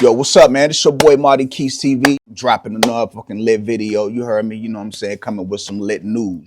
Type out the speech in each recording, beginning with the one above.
Yo, what's up, man? It's your boy Marty Keys TV, dropping another fucking lit video. You heard me, you know what I'm saying? Coming with some lit news.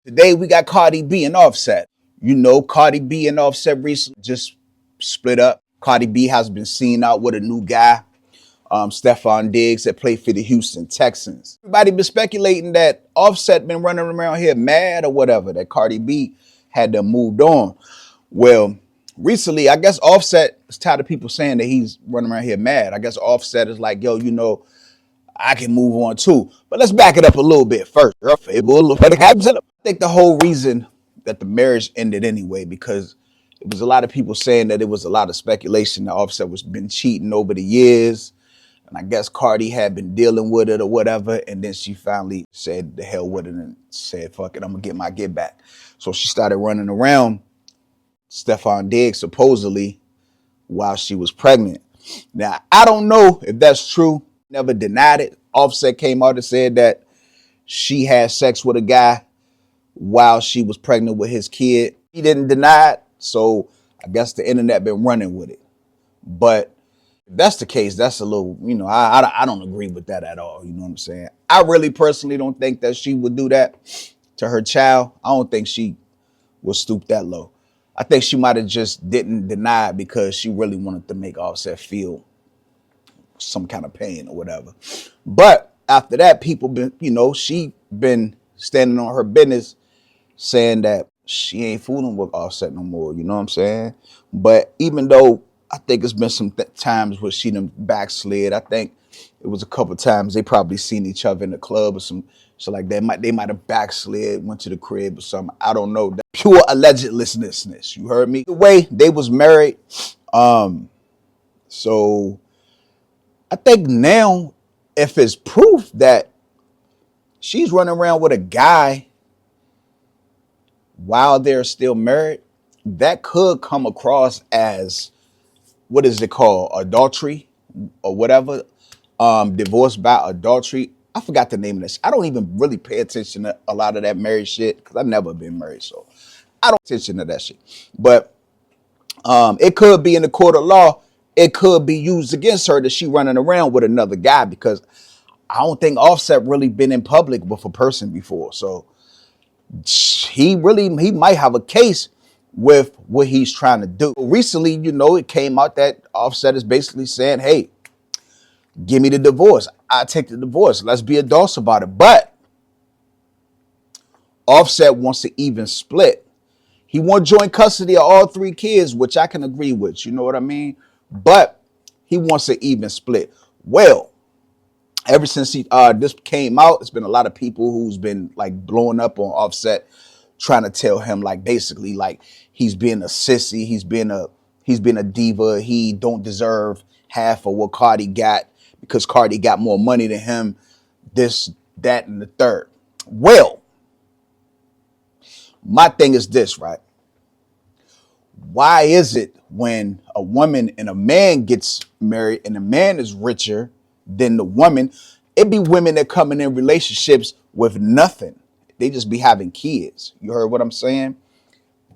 Today we got Cardi B and Offset. You know, Cardi B and Offset recently just split up. Cardi B has been seen out with a new guy, Stephon Diggs, that played for the Houston Texans. Everybody been speculating that Offset been running around here mad or whatever, that Cardi B had them moved on. Well, recently, I guess Offset is tired of people saying that he's running around here mad. I guess Offset is like, yo, you know, I can move on too. But let's back it up a little bit first. I think the whole reason that the marriage ended anyway, because it was a lot of people saying that it was a lot of speculation that Offset was been cheating over the years. And I guess Cardi had been dealing with it or whatever. And then she finally said the hell with it and said, fuck it, I'm going to get my get back. So she started running around Stephon Diggs supposedly while she was pregnant. Now, I don't know if that's true. Never denied it. Offset came out and said that she had sex with a guy while she was pregnant with his kid. He didn't deny it, so I guess the internet been running with it. But if that's the case, that's a little, you know, I don't agree with that at all. You know what I'm saying? I really personally don't think that she would do that to her child. I don't think she would stoop that low. I think she might have just didn't deny it because she really wanted to make Offset feel some kind of pain or whatever. But after that, people been, you know, she been standing on her business saying that she ain't fooling with Offset no more. You know what I'm saying? But even though I think it's been some times where she done backslid, I think it was a couple times they probably seen each other in the club or some so like that. They might have backslid, went to the crib or something. I don't know. That pure alleged listenership. You heard me? The way they was married. So I think now, if it's proof that she's running around with a guy while they're still married, that could come across as, what is it called? Adultery or whatever. Divorce by adultery. I forgot the name of this. I don't even really pay attention to a lot of that married shit because I've never been married. So I don't pay attention to that shit. But it could be in the court of law. It could be used against her that she running around with another guy, because I don't think Offset really been in public with a person before. So he might have a case with what he's trying to do. Recently, you know, it came out that Offset is basically saying, hey, give me the divorce. I take the divorce. Let's be adults about it. But Offset wants to even split. He wants joint custody of all three kids, which I can agree with. You know what I mean? But he wants to even split. Well, ever since this came out, it's been a lot of people who's been like blowing up on Offset, trying to tell him like basically like he's being a sissy, he's been a diva, he don't deserve half of what Cardi got because Cardi got more money than him, this, that, and the third. Well, my thing is this, right? Why is it when a woman and a man gets married and the man is richer than the woman, it be women that coming in relationships with nothing? They just be having kids. You heard what I'm saying?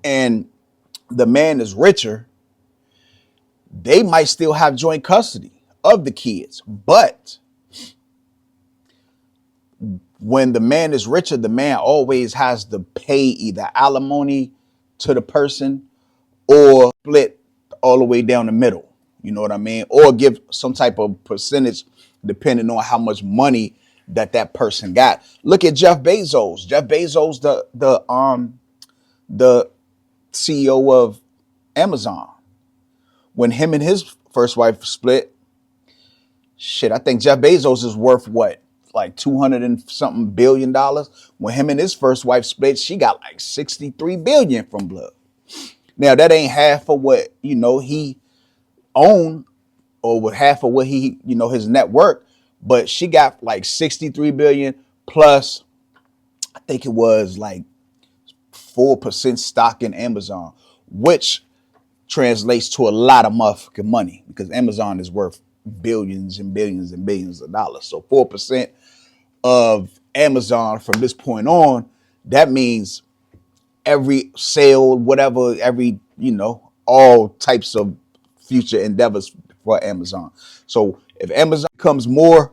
And the man is richer. They might still have joint custody of the kids. But when the man is richer, the man always has to pay either alimony to the person or split all the way down the middle. You know what I mean? Or give some type of percentage depending on how much money that person got. Look at Jeff Bezos. Jeff Bezos, the CEO of Amazon. When him and his first wife split, shit, I think Jeff Bezos is worth what? Like 200 and something billion dollars. When him and his first wife split, she got like 63 billion from blood. Now that ain't half of what, you know, he owned, or with half of what he, you know, his net worth. but she got like 63 billion plus, I think it was like 4% stock in Amazon, which translates to a lot of motherfucking money because Amazon is worth billions and billions and billions of dollars. So 4% of Amazon from this point on, that means every sale, whatever, every, all types of future endeavors for Amazon. So if Amazon becomes more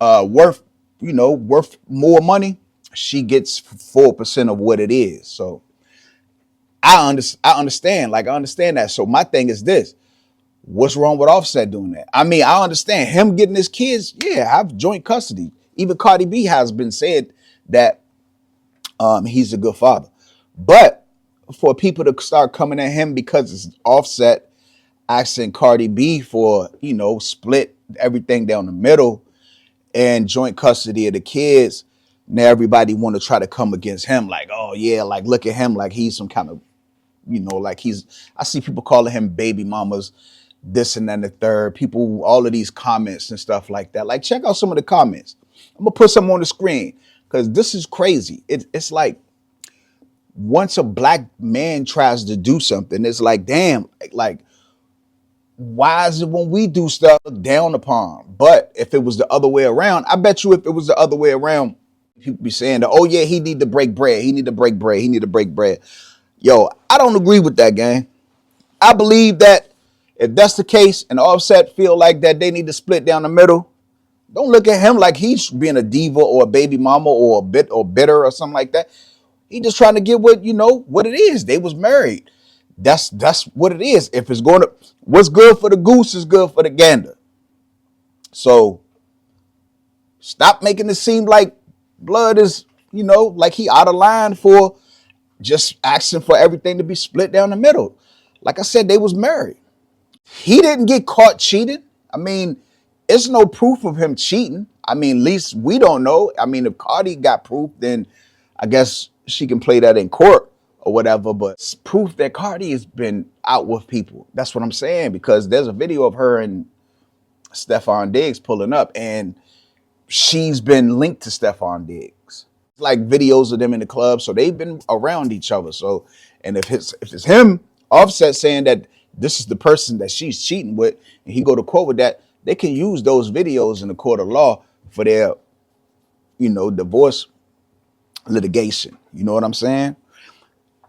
worth, worth more money, she gets 4% of what it is. So I understand that. So my thing is this: what's wrong with Offset doing that? I mean, I understand him getting his kids. Yeah, have joint custody. Even Cardi B has been said that he's a good father. But for people to start coming at him because it's Offset asking Cardi B for, split everything down the middle and joint custody of the kids, now everybody want to try to come against him like, oh yeah, like look at him like he's some kind of, like I see people calling him baby mamas, this and then the third. People, all of these comments and stuff like that. Like, check out some of the comments. I'm gonna put some on the screen because this is crazy. It's like once a black man tries to do something, it's like, damn, like why is it when we do stuff looked down upon? But if it was the other way around, I bet you if it was the other way around, people be saying that, oh yeah, he need to break bread. He need to break bread. He need to break bread. Yo, I don't agree with that, gang. I believe that if that's the case and Offset feel like that they need to split down the middle, don't look at him like he's being a diva or a baby mama or a bit or bitter or something like that. He just trying to get what it is. They was married. That's what it is. If it's going to, what's good for the goose is good for the gander. So stop making it seem like blood is, like he out of line for just asking for everything to be split down the middle. Like I said, they was married. He didn't get caught cheating. I mean, it's no proof of him cheating. I mean, at least we don't know. I mean, if Cardi got proof, then I guess she can play that in court or whatever. But it's proof that Cardi has been out with people. That's what I'm saying, because there's a video of her and Stefan Diggs pulling up, and she's been linked to Stefan Diggs. Like videos of them in the club, so they've been around each other. So, and if it's him, Offset saying that this is the person that she's cheating with, and he go to court with that, they can use those videos in the court of law for their, divorce litigation. You know what I'm saying?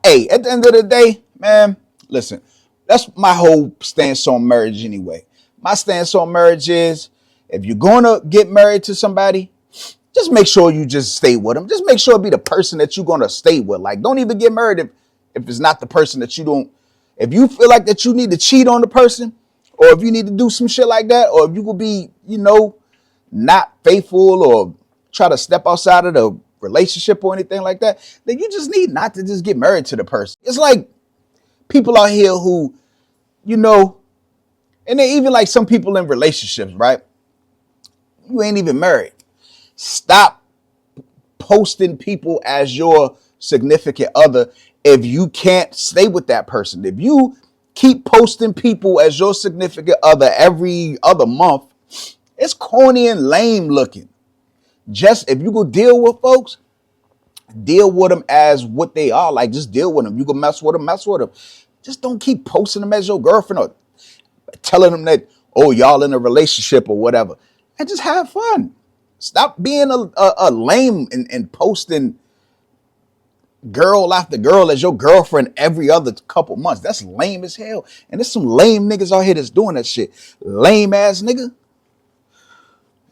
Hey, at the end of the day, man, listen, that's my whole stance on marriage anyway. My stance on marriage is if you're going to get married to somebody, just make sure you just stay with them. Just make sure it be the person that you're going to stay with. Like, don't even get married if it's not the person that you don't. If you feel like that you need to cheat on the person, or if you need to do some shit like that, or if you will be, not faithful or try to step outside of the relationship or anything like that, then you just need not to just get married to the person. It's like people out here who, and they even like some people in relationships, right? You ain't even married. Stop posting people as your significant other if you can't stay with that person. If you keep posting people as your significant other every other month, it's corny and lame looking. Just if you go deal with folks, deal with them as what they are. Like, just deal with them. You can mess with them, mess with them. Just don't keep posting them as your girlfriend or telling them that, oh, y'all in a relationship or whatever. And just have fun. Stop being a lame and posting girl after girl as your girlfriend every other couple months. That's lame as hell. And there's some lame niggas out here that's doing that shit. Lame ass nigga.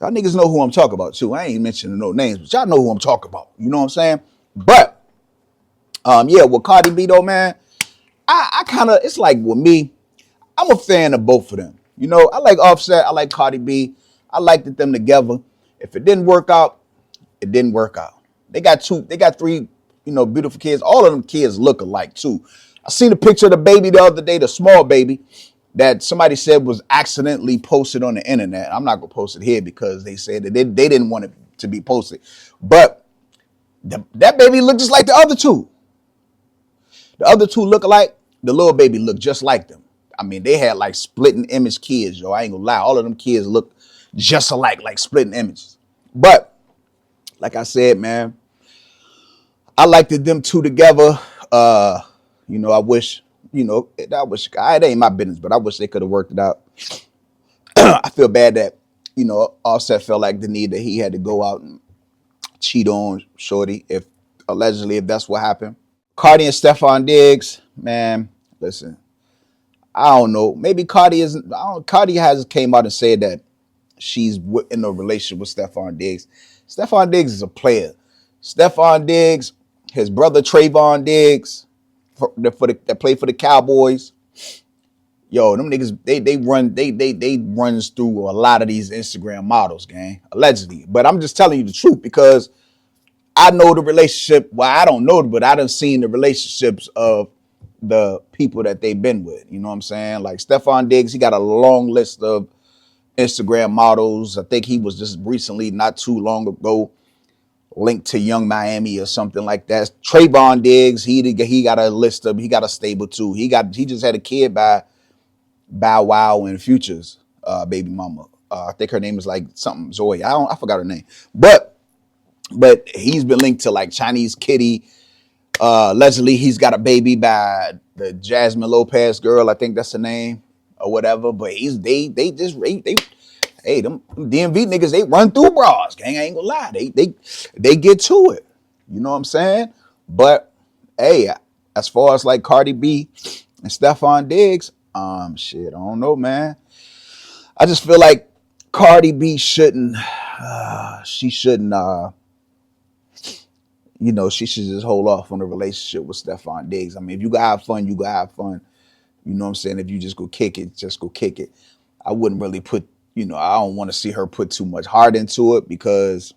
Y'all niggas know who I'm talking about too. I ain't mentioning no names, but y'all know who I'm talking about. You know what I'm saying? But yeah, with Cardi B though, man, I kind of, it's like with me, I'm a fan of both of them. I like Offset, I like Cardi B. I liked them together. If it didn't work out, it didn't work out. They got three, beautiful kids. All of them kids look alike too. I seen a picture of the baby the other day, the small baby, that somebody said was accidentally posted on the internet. I'm not gonna post it here because they said that they didn't want it to be posted. But that baby looked just like the other two. The other two look alike. The little baby looked just like them. I mean, they had like splitting image kids, yo. I ain't gonna lie. All of them kids look just alike, like splitting images. But like I said, man, I liked them two together. I wish, it ain't my business, but I wish they could have worked it out. I feel bad that, Offset felt like the need that he had to go out and cheat on Shorty, if that's what happened. Cardi and Stephon Diggs, man, listen, I don't know. Maybe Cardi isn't. Cardi has came out and said that she's in a relationship with Stephon Diggs. Stephon Diggs is a player. Stephon Diggs, his brother Trayvon Diggs, that play for the Cowboys. Yo, them niggas, they runs through a lot of these Instagram models, gang, allegedly. But I'm just telling you the truth because I know the relationship. Well, I don't know, but I done seen the relationships of the people that they've been with. You know what I'm saying? Like Stephon Diggs, he got a long list of Instagram models. I think he was just recently, not too long ago, linked to Young Miami or something like that. Trayvon Diggs, he got a list of, he got a stable too. He just had a kid by Bow Wow and Future's baby mama. I think her name is like something Zoe. I forgot her name. But he's been linked to like Chinese Kitty. Allegedly, he's got a baby by the Jasmine Lopez girl. I think that's her name or whatever. But hey, them DMV niggas, they run through bras. Gang, I ain't gonna lie. They get to it. You know what I'm saying? But hey, as far as like Cardi B and Stephon Diggs, shit, I don't know, man. I just feel like Cardi B shouldn't. She shouldn't. She should just hold off on a relationship with Stephon Diggs. I mean, if you gotta have fun, you gotta have fun. You know what I'm saying? If you just go kick it, just go kick it. I wouldn't really put, I don't want to see her put too much heart into it because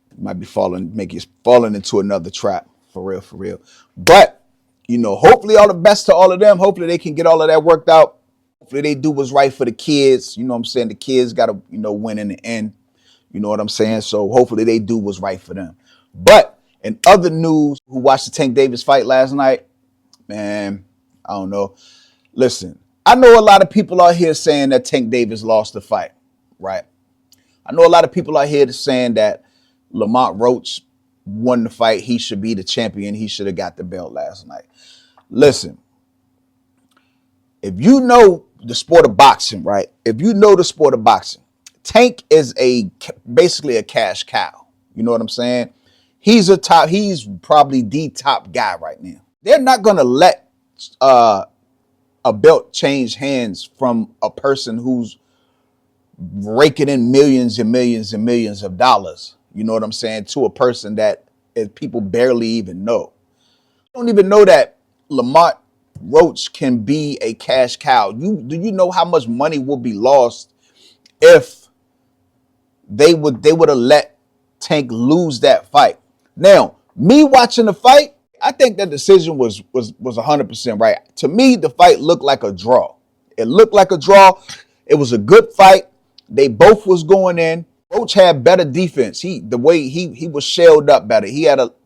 it might be falling into another trap. For real. But, hopefully all the best to all of them. Hopefully they can get all of that worked out. Hopefully they do what's right for the kids. You know what I'm saying? The kids got to, win in the end. You know what I'm saying? So hopefully they do what's right for them. But in other news, who watched the Tank Davis fight last night? Man, I don't know. Listen, I know a lot of people out here saying that Tank Davis lost the fight, right? I know a lot of people out here saying that Lamont Roach won the fight. He should be the champion. He should have got the belt last night. Listen, if you know the sport of boxing, right? If you know the sport of boxing, Tank is basically a cash cow. You know what I'm saying? He's probably the top guy right now. They're not going to let a belt change hands from a person who's raking in millions and millions and millions of dollars. You know what I'm saying? To a person that people barely even know. Don't even know that Lamont Roach can be a cash cow. Do you know how much money will be lost if they would have let Tank lose that fight? Now, me watching the fight, I think that decision was 100% right. To me, the fight looked like a draw. It looked like a draw. It was a good fight. They both was going in. Roach had better defense. The way he was shelled up better.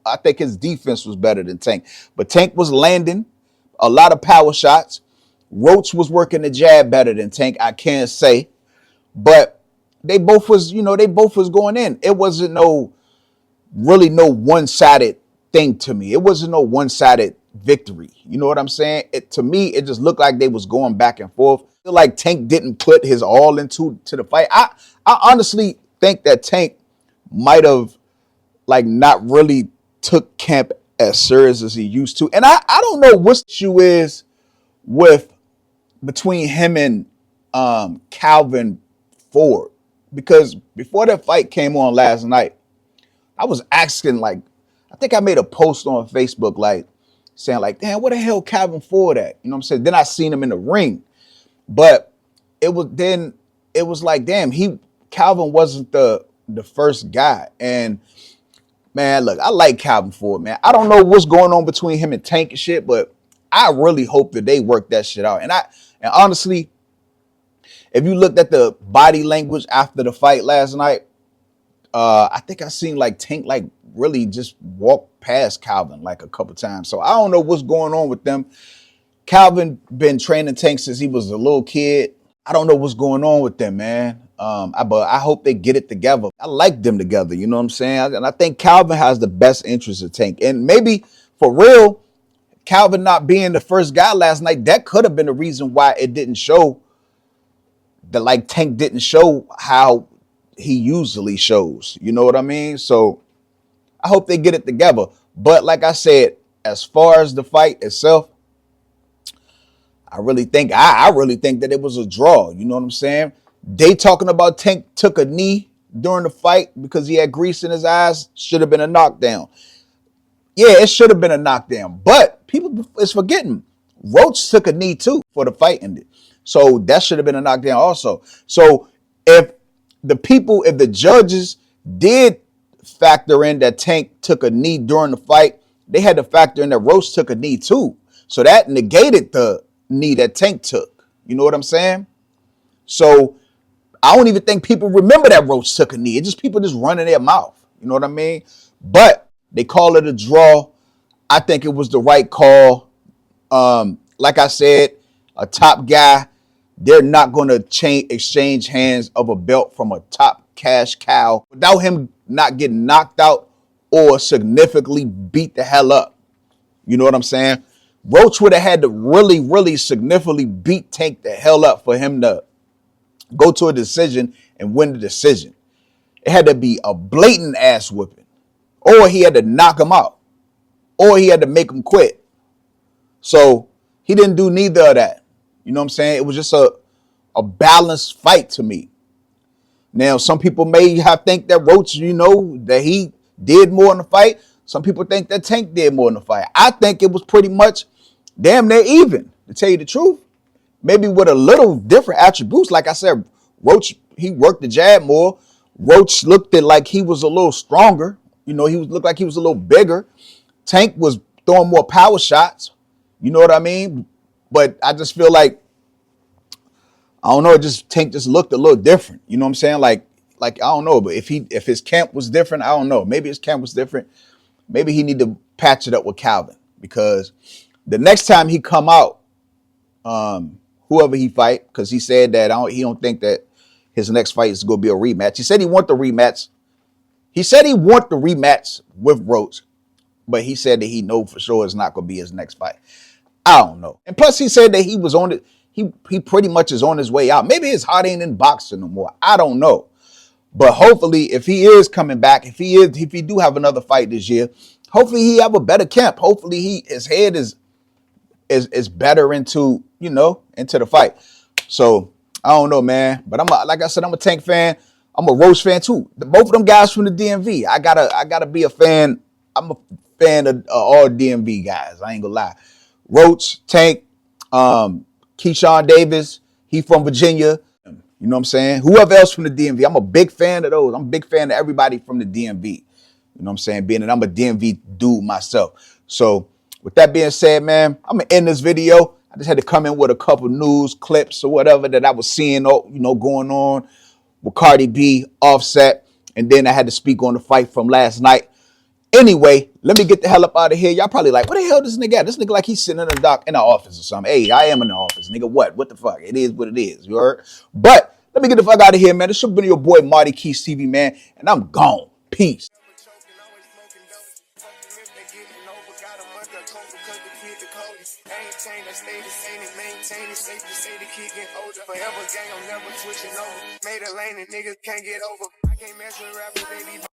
I think his defense was better than Tank. But Tank was landing a lot of power shots. Roach was working the jab better than Tank, I can't say. But they both was going in. It wasn't no one-sided thing to me. It wasn't no one-sided victory. You know what I'm saying? To me, it just looked like they was going back and forth. I feel like Tank didn't put his all into the fight. I honestly think that Tank might have like not really took camp as serious as he used to. And I don't know what the issue is between him and Calvin Ford. Because before that fight came on last night, I was asking, like, I think I made a post on Facebook, like, saying, like, damn, where the hell Calvin Ford at? You know what I'm saying? Then I seen him in the ring. But it was like, damn, Calvin wasn't the first guy. And, man, look, I like Calvin Ford, man. I don't know what's going on between him and Tank and shit, but I really hope that they work that shit out. And honestly, if you looked at the body language after the fight last night, I think I seen like Tank like really just walk past Calvin like a couple times. So I don't know what's going on with them. Calvin been training Tank since he was a little kid. I don't know what's going on with them, man. But I hope they get it together. I like them together, you know what I'm saying? And I think Calvin has the best interest of Tank. And maybe for real, Calvin not being the first guy last night, that could have been the reason why it didn't show that, like, Tank didn't show how he usually shows. You know what I mean? So I hope they get it together. But like I said, as far as the fight itself, I really think that it was a draw. You know what I'm saying? They talking about Tank took a knee during the fight because he had grease in his eyes. Should have been a knockdown. Yeah, it should have been a knockdown. But people is forgetting Roach took a knee too for the fight ended. So that should have been a knockdown also. So if the judges did factor in that Tank took a knee during the fight, they had to factor in that Roach took a knee too. So that negated the knee that Tank took. You know what I'm saying? So I don't even think people remember that Roach took a knee. It's just people just running their mouth. You know what I mean? But they call it a draw. I think it was the right call. Like I said, a top guy, they're not going to exchange hands of a belt from a top cash cow without him not getting knocked out or significantly beat the hell up. You know what I'm saying? Roach would have had to really, really significantly beat Tank the hell up for him to go to a decision and win the decision. It had to be a blatant ass whipping, or he had to knock him out, or he had to make him quit. So he didn't do neither of that. You know what I'm saying? It was just a balanced fight to me. Now, some people may think that Roach, that he did more in the fight. Some people think that Tank did more in the fight. I think it was pretty much damn near even, to tell you the truth. Maybe with a little different attributes. Like I said, Roach, he worked the jab more. Roach looked like he was a little stronger. He looked like he was a little bigger. Tank was throwing more power shots. You know what I mean? But I just feel like, I don't know, Tank just looked a little different. You know what I'm saying? Like I don't know, but if his camp was different, I don't know. Maybe his camp was different. Maybe he need to patch it up with Calvin, because the next time he come out, whoever he fight, because he said that he don't think that his next fight is going to be a rematch. He said he want the rematch. He said he want the rematch with Roach, but he said that he know for sure it's not going to be his next fight. I don't know. And plus he said that he was on it. He pretty much is on his way out. Maybe his heart ain't in boxing no more. I don't know. But hopefully, if he is coming back, if he do have another fight this year, hopefully he have a better camp. Hopefully his head is better into the fight. So I don't know, man. But like I said, I'm a Tank fan. I'm a Roach fan too. Both of them guys from the DMV. I gotta be a fan. I'm a fan of all DMV guys. I ain't gonna lie. Roach, Tank, Keyshawn Davis. He from Virginia. You know what I'm saying? Whoever else from the DMV. I'm a big fan of those. I'm a big fan of everybody from the DMV. You know what I'm saying? Being that I'm a DMV dude myself. So with that being said, man, I'm going to end this video. I just had to come in with a couple news clips or whatever that I was seeing, going on with Cardi B, Offset. And then I had to speak on the fight from last night. Anyway, let me get the hell up out of here. Y'all probably like, what the hell this nigga at? This nigga like he's sitting in the office or something. Hey, I am in the office, nigga. What the fuck? It is what it is. You heard? But let me get the fuck out of here, man. This should have been your boy MKTv, man. And I'm gone. Peace. Forever gang, I'm never switching over. Made a lane and niggas can't get over. I can't mess with rappers, they be